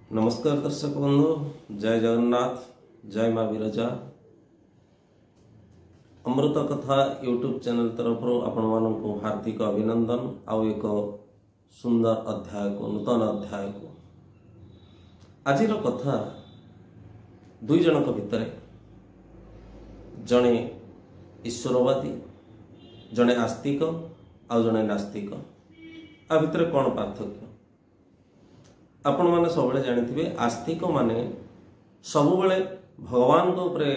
नमस्कार दर्शक बंधु, जय जगन्नाथ, जय माँ विरजा। अमृत कथा यूट्यूब चैनल तरफ आपण मानक हार्दिक अभिनंदन। आउ एक सुंदर अध्याय को नूतन अध्याय को आज कथा दुई जन भितर जड़े ईश्वरवादी जड़े आस्तिक आउ जड़े नास्तिक। आ भितर कौन पार्थक्य आपण मैंने सब जानी आस्तिक माने सबुबले भगवान को उपरे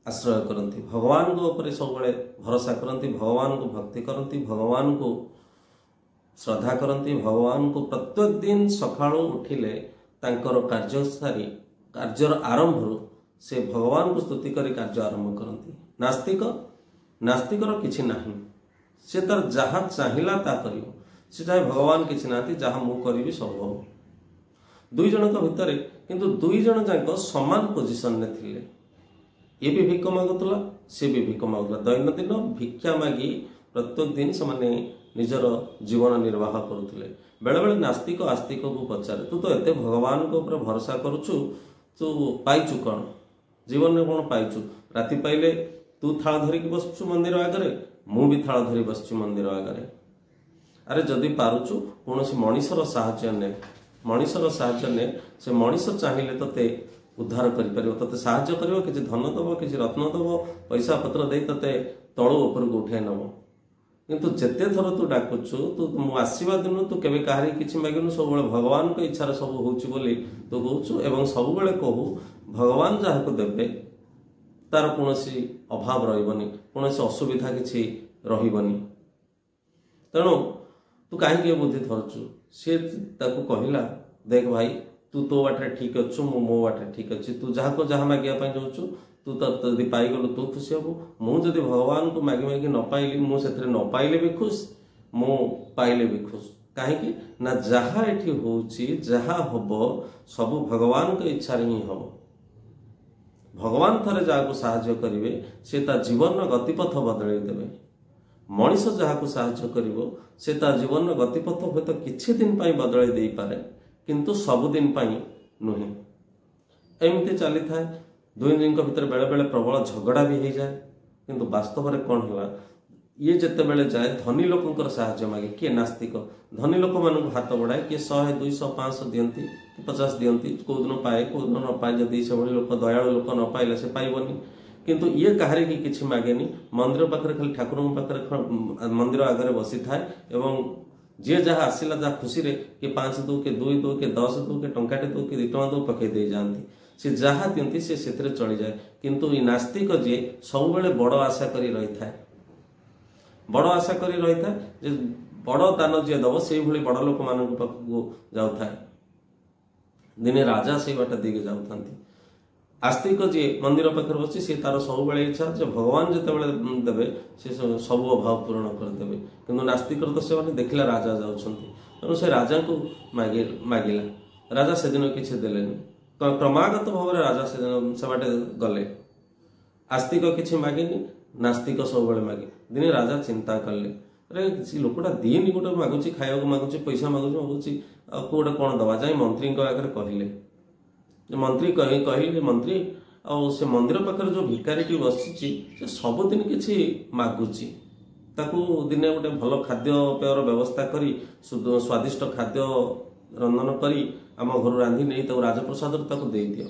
आश्रय करती, भगवान को उपरे सबुबले भरोसा करती, भगवान को भक्ति करती, भगवान को श्रद्धा करती, भगवान को प्रत्येक दिन सकाळू उठिले तांकर कार्य सारी कार्यर आरंभ से भगवान को स्तुति करी कार्य आरंभ करती। नास्तिक नास्तिकर किछि नाही, से तार जहाँ चाहिला ता करियो, से चाहे भगवान किछि नाती जहाँ मु करी सब हम। दुई जन भितर किंतु दुई जन जाक समान पोजिशन ने थिले। ये भी भिक मागुला, से भी भिक मागुला। दैनंदिन भिक्षा मागी प्रत्येक दिन से निजर जीवन निर्वाह करुले। बेले बेले नास्तिक आस्तिक को पचारे, तू तो एते भगवान को ऊपर भरोसा करुचु, तू पाइचु कौन जीवन में कौन पाइचु? राति पाइले तू थाल धरिकी बसचु मंदिर आगरे, मु भी थाल धरी बसचु मंदिर आगरे। अरे जदि पारुचु कौन मनीषर साहाय्य ने, मनीषर साहाय्य ने, से मनीष चाहिए तते उद्धार करिपारिबो, तते साहाय्य करिवो, किछि धन दबो, किछि रत्न दबो, पैसा पत्र दे तते तळु ऊपर को उठाई नबो। किंतु जेते थर तू डाकुचु, तू मु आसीबा दिन तू केबे काहारी किछि मागिनु, सब बेले भगवान को इच्छा सब होउची बोली तू कहूचु। एवं सब बेले कहू भगवान जहा को देबे तार कोनोसी अभाव रहिबनी, कोनोसी असुविधा किछि रहिबनी। तेणु तू कहीं बुद्धि धरचु? सी ताकू कहला, देख भाई तू तो बाटे ठीक अच्छु, मु मो बाटे ठीक अच्छी, तू जहाँ को जहाँ मागिया जाऊँ तू तो पाइगलु तू खुशी हबु। मुझे भगवान को मागी मागी न पाइली, मुझे न पाइले भी खुश, मु पाइले भी खुश। कहीं ना जहाँ एठी होउची जहाँ हब सबु भगवान को इच्छा ही हम। भगवान थरे जहाँ को साहाय्य करिवे से ता जीवन गतिपथ बदलाई देवे। मनीष जहाँ को साहाय्य करिवो से ता जीवन गतिपथ हे तो किछि दिन पाई बदलाई दे पारे, किंतु सबुदिन पाई नुहे। एमती चली थाए। दुई दिन भीतर बेले बेले प्रबल झगड़ा भी हो जाए, किंतु वास्तव में कौन है ये जिते बेले जाए धनी लोकंकर साहाय्य मागे। किए नास्तिक धनी लोक मान हाथ बढ़ाए, किए 100 200 500 दियंती, 50 दियंती, कौ दिन पाए कौ दिन न पाए। जदि से लोक दयालु लोक न पाइले से पाइबनी। किंतु ये कहारे की किछि मागेनी। मंदिर पाखरे खाली ठाकुर पाखरे मंदिर आगे बसी थाए एवं जी जहाँ आसला जहाँ खुशी रे कि 5 दो के 2 दो के 10 दो के टंकाटे दो के 2 टଙ୍କା दो पकई दे जाती, से जहाँ दियंती से चली जाए। किंतु ये नास्तिक जी सब बेले बड़ आशा करी रही थाए, बड़ आशा करी रही थाए जे बड़ दान जी दब से भली बड़ लोक मान पाखक जाऊ थाए। दिने राजा से बाट दिगे जाऊ थांती। आस्तिक जी मंदिर पाखे बसी सी तार सब बेले इच्छा जे भगवान जिते बड़े देवे से सब अभाव पूरण करदे। किंतु नास्तिक तो से देखला राजा जाउछंती, तेणु से राजा को मागिला। राजा से दिन किछि देलेनी, क्रमागत भाव राजा से बाटे गले। आस्तिक किछि मागिनी, नास्तिक सब बेले मागे। दिने राजा चिंता कले, अरे सी लोकटा दीनी गोटे मागुची, खाइबा को मागुची, पैसा मागुची कोटे कौन दवा। जाई मंत्री आगे कहले, मंत्री कहले मंत्री आ से मंदिर पाखर जो भिखारी बसी सबुदिन किछि मागुची, ताकू दिने गोटे भल खाद्य पेयर व्यवस्था करी स्वादिष्ट खाद्य रंधन करी आम घर रांधि नहीं राजप्रसाद ताकू दे दियो।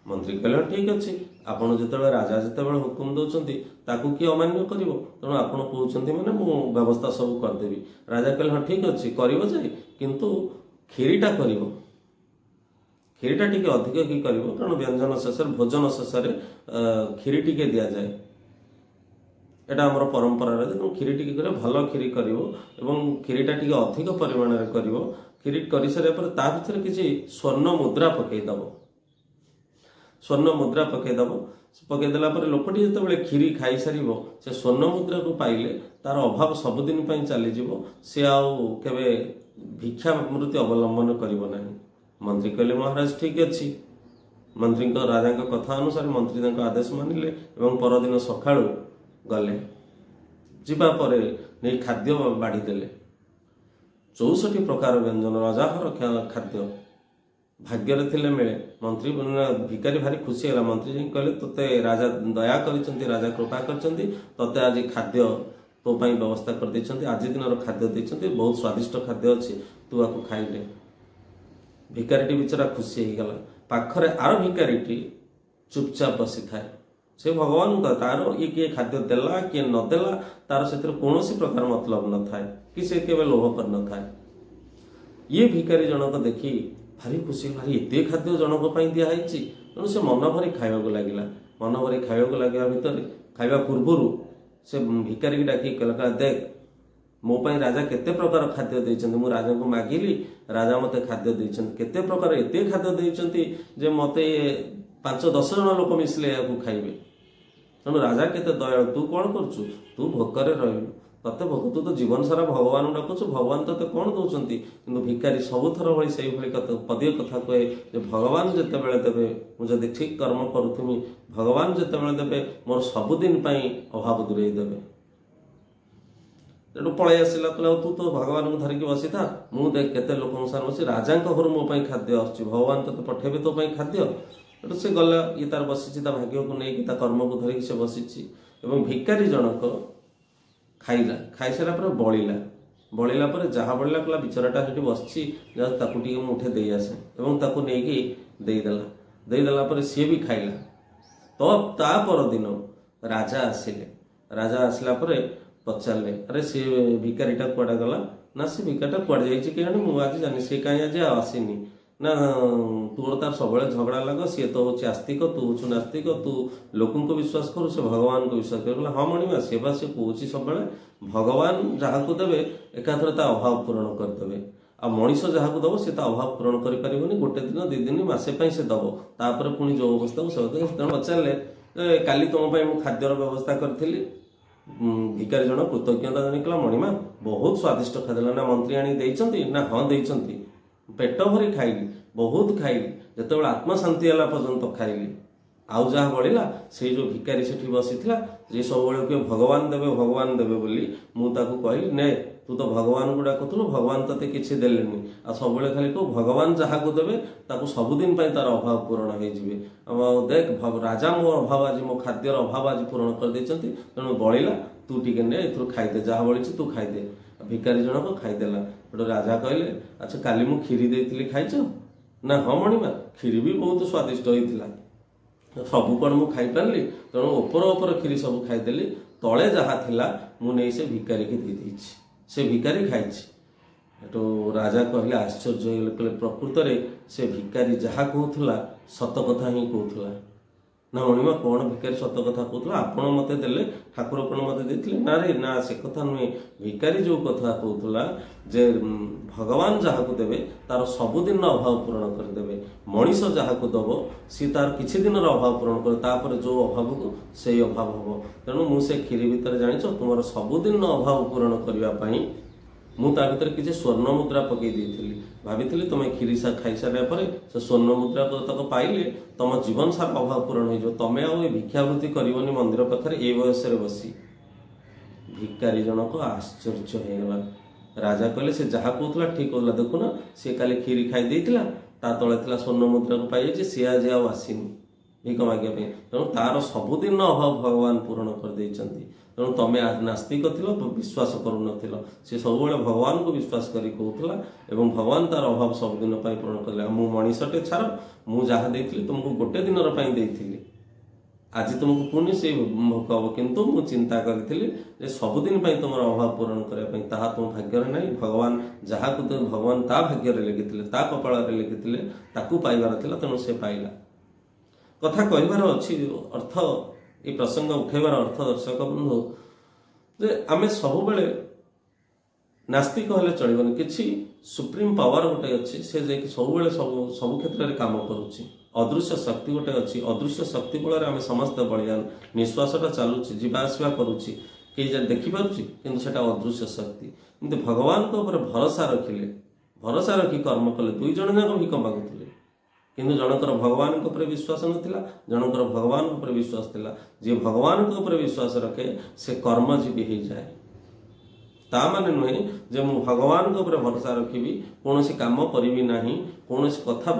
मंत्री कहले ठीक अच्छे, आपड़ जिते राजा जिते हुकुम दौरान ताकू किए अमान्य कर, तेणु आप कहते मैंने मु व्यवस्था सब करदेवी। राजा कहले हाँ ठीक अच्छे कर जाए, किंतु खीरीटा कर, खीरीटा टी अधिक कि कर, कारण व्यंजन शेष भोजन शेष खीरी टी दि जाए। एटा आमर परंपरा रही, खीरी टी कर भल खीरी कर, खीरीटा टी अधिक परिमाण कर। खीरी कर सारे ता भर किसी स्वर्ण मुद्रा पकईदब, स्वर्ण मुद्रा पकईदब। पकईदेला लोकटी जो खीरी खाई सार से स्वर्ण मुद्रा को पाइले तार अभाव सबुदिन चलीज, सी आवे भिक्षा वृत्ति अवलंबन करना। मंत्री कहले महाराज ठीक अच्छी। मंत्री राजा कथा अनुसार मंत्री आदेश मानिले एवं परदिन सकाळू गले। जीवा परे नहीं खाद्य बाढ़ी देले। 64 प्रकार व्यंजन राजार खाद्य भाग्य थे मिले मंत्री भिकारी भारी खुशी है मंत्री जी कहले तोते राजा दया कर राजा कृपा करते आज खाद्य तो व्यवस्था कर आज दिन खाद्य देते बहुत स्वादिष्ट खाद्य अच्छी तू आपको खाइले भिकारीटी बेचारा खुशी हो गला पाखरे आर भिकारीटी चुपचाप बसी थाए से भगवान तार ये किए खाद्य देला किए नदेला तार से कौन प्रकार मतलब न थाए कि से केवल लोभ कर न थाए ये भिकारी जनक देखी भारी खुशी भारी एत खाद्य जनक दिखाई तेणु से मन भरी खावा लगे मन भरी खावा लगे भितर खावा पूर्व से भिकारी की डाक कहला देख मो राजा केते प्रकार खाद्य देते मु राजा को मागिली राजा मते खाद्य देते केते प्रकार एत खाद्य देते जे मते 5-10 जन लोक मिसले या खाइबे तेणु राजा केते दयालु तू कौन करछु तू भोकरे रहिलु तते भोक तू तो जीवन सारा भगवान डाकुछु भगवान तते कौन दौरान कि भिकारी सबुथर भाई से पदीय कथा कहे भगवान जिते बड़े देवे मुझे ठीक कर्म करूथि भगवान जिते बड़े देवे मोर सबुदिन अभाव दूरे देवे तेणु पलि आसला कहला तू तो भगवान को धरिकी बसी था मु देख केते लोक सार बसी राजा घर मो खाद्य आसुची भगवान तते पठेबे तो खाद्य तेणु से गला ये तार बसी भाग्य को नहीं कर्म को धरिकी से बसी भिकारी जनक खाइला खाई सारा पर बलिला पर जहाँ बलिला कहला बिचराटा से बसी मुठे दे आसे देदेला पर सी भी खाइला तो ता पर दिन राजा आसला पर पचारे अरे सी भिकारीटा कुआडे गला ना सी भिकारीटा कुआडे जाए मुझे जानी सी कहीं आज आसनी ना तोर तार सब झगड़ा लग सी तो हूँ आस्तिक तू हूँ नास्तिक तू लोक विश्वास करू से भगवान को विश्वास कर हाँ मणिमा सी बा सी कौच सब भगवान जहाँ को देवे एकाथर ता अभाव पूरण करदे आ मनीष जहाँ को दब से अभाव पूरण कर गोटे दिन 2 दिन मसे से दब तापर पुणी जो अवस्था तेणु पचारे काली तुम खाद्यर व्यवस्था करी भिकारी जन कृतज्ञता जानिकला मणिमा बहुत स्वादिष्ट खाद्य ना मंत्री आनी देइचंती ना हाँ देइचंती पेट भरी खाइली बहुत खाइली जिते आत्मा शांति है पर्यंत खाइली आउ जहाँ बढ़ला से जो भिकारी से बसी ये सब भगवान देवे बोली मुझे कहली ने तू तो भगवान को डाकुलु भगवान तते किसी देलेनी आ सब खाली कह भगवान जहाँ को देवे ताको सबुदिन तार अभाव पूरण हो देख राजा मो अभाव आज मो खाद्यर अभाव आज पूरण कर देचंती तेणु बलिला तू टिके ने एथुर खाइदे जहाँ बड़ी तू खाइदे भिकारी जनक खाइदेला गोटे राजा कहले अच्छा काली मु खीरी देइथिली खाइछ ना हाँ मणिमा खीरी भी बहुत स्वादिष्ट होइथिला सबू कौन मु खाई पारली तेणु ओपर खीरी सब खाईदेली तले जहाँ थिला मु नहीं से भिकारी की दे देइछि से भिकारी खाई तो राजा कहले आश्चर्य कहले प्रकृत रे से भिकारी जहाँ कहूला सत कथा ही कहूला ना मणिमा कौन भिकारी सत कथा कहूला आपण मते देले ठाकुर कौन मते देथिले ना रे ना से कथा नुहे भिकारी जो कथा कहूला जे भगवान जहाँ को देवे तार सबुदिन अभाव पूरण करदेवे मनीष जहाँ को दब सी तार किछि दिन अभाव पूरण करे तापर जो अभाव को से अभाव हम तेणु मुझे खीरी भितर जानिछ तुम सबुदिन अभाव पूरण करने मुझे भीतर किसी स्वर्ण मुद्रा पकई देती भाभी तुम खीरी खाई सारा से स्वर्ण मुद्रा तक पाइले तुम जीवन सारा अभाव पूरण हो तुम आ भिक्षावृत्ति करनी मंदिर पाखे ये बयस बसी भिकारी जनक आश्चर्य होगा राजा कहले से जहाँ कहला ठीक कहला देखुना सी काली खीरी खाई देइतिला ता तले थिला स्वर्ण मुद्रा को पाई सी आज आसीनी भिक मागिया तेणु तार सबुदिन अभाव भगवान पूरण कर देइचंती तेणु तुम नास्तिक थिलो विश्वास करूनथिलो से सब भगवान को विश्वास करी कहूला एवं भगवान तार अभाव सबुदिन पूरण कले मु मनीषटे छाड़ मु जहाँ देइथिली तुमको गोटे दिन देइथिली आज तुमको पुणी से भोक हम किंतु मु चिंता करी सबुदिन तुम अभाव पूरण करने तुम भाग्य ना भगवान जहाँ को भगवान ता भाग्य लिखी ता कपाल लिखी ताकू पाइबार थिला तेणु से पाइला कथा कहबार अच्छी अर्थ ये प्रसंग उठेबार अर्थ दर्शक बंधु जे आमे सब बेले नास्तिक हेले चलबनी किछि सुप्रीम पावर गोटे अच्छी से जे सब बेले सब क्षेत्र में काम करुच्ची अदृश्य शक्ति गोटे अच्छी अदृश्य शक्ति बल आम समस्त बलियान निश्वासटा चलुची जीवासवा करुच्ची कई देखिपारुची किंतु सेटा अदृश्य शक्ति किंतु भगवान को ऊपर भरोसा रखिले भरोसा रखी कर्म कले 2 जण जाक भिक मागुଥିଲେ किंतु जनकर भगवान को ऊपर विश्वास नथिला जनकर भगवान ऊपर विश्वास थिला जे भगवान को ऊपर विश्वास रखे से कर्मजीवी हो जाए ता माने नुहे जे मु भगवान को भरोसा रखिबी कोनोसी काम करिबी नाही कोनोसी कथा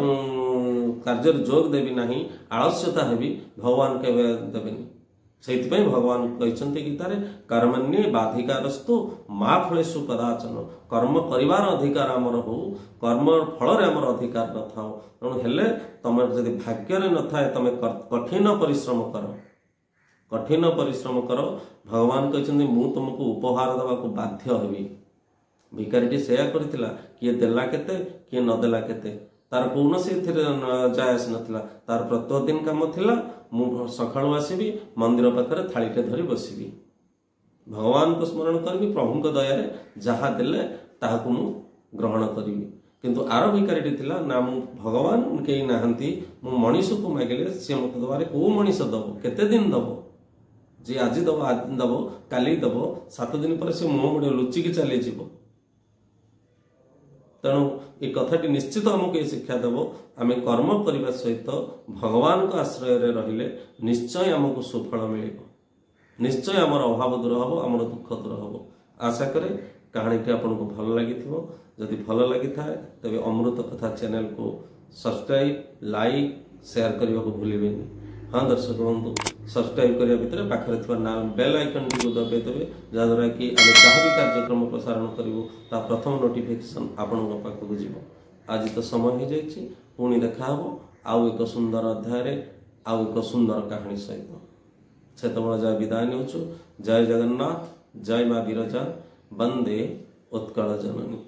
कार्य जोग देबी नाही आलस्यता हेबी भगवान केबे देबेनी सेइतपई भगवान कहते गीतारे कर्मण्ये बाधिकारस्तु माँ फलेषु कदाचन कर्म करिवार अधिकार आमर हो कर्म फल आमर अधिकार न था तेणु हेले तुम जदि भाग्य न थाए तुम कठिन परिश्रम कर कठिन परिश्रम कर भगवान कहते मु तुमको उपहार देवा बाध्य हेबी भिखारीटी सेया करथिला किए देला केते किए न देला केते तार कौन से जाय आस नथिला तार प्रत्येक दिन काम थिला मु सकाळु आसीबी मंदिर पाखरे थाळीटे धरी बसिबी भगवान को स्मरण करबी प्रभु को दया रे जहा देले ताहाकु मु ग्रहण करिबी किंतु आर भिखारीटी थिला ना मु भगवान केही नाहंती मु मनीष को मागिले से मत दबारे को मनीष दबो केते दिन दबो जे आज दबो आज दबो काली दबो 7 दिन पर से मुह मुडे लुचि की चली जीवो तेणु ये कथाटी निश्चित आमको ये शिक्षा देव आम कर्म करने सहित भगवान को आश्रय रहिले निश्चय आमको सुफल मिल निश्चय आमर अभाव दूर हम आमर दुख दूर हम आशा करे कहानी आपन को भल लगी जदि भल लगी थाए तबे अमृत कथा चैनल को सब्सक्राइब लाइक शेयर करने को भूलिए हाँ दर्शक बंधु सब्सक्राइब करने भितर पाखे ना बेल आइकन टी दबाई देवे जहाद्वारा कि आम जहाँ भी कार्यक्रम प्रसारण करूँ ता प्रथम नोटिफिकेशन आपण पाखक जीव आज तो समय हो जाइए पुणी देखा आउ एक सुंदर अध्याय आउ एक सुंदर कहानी सहित से जय विदाय नेउछु जय जगन्नाथ जय माँ विरजा वंदे उत्कल जननी।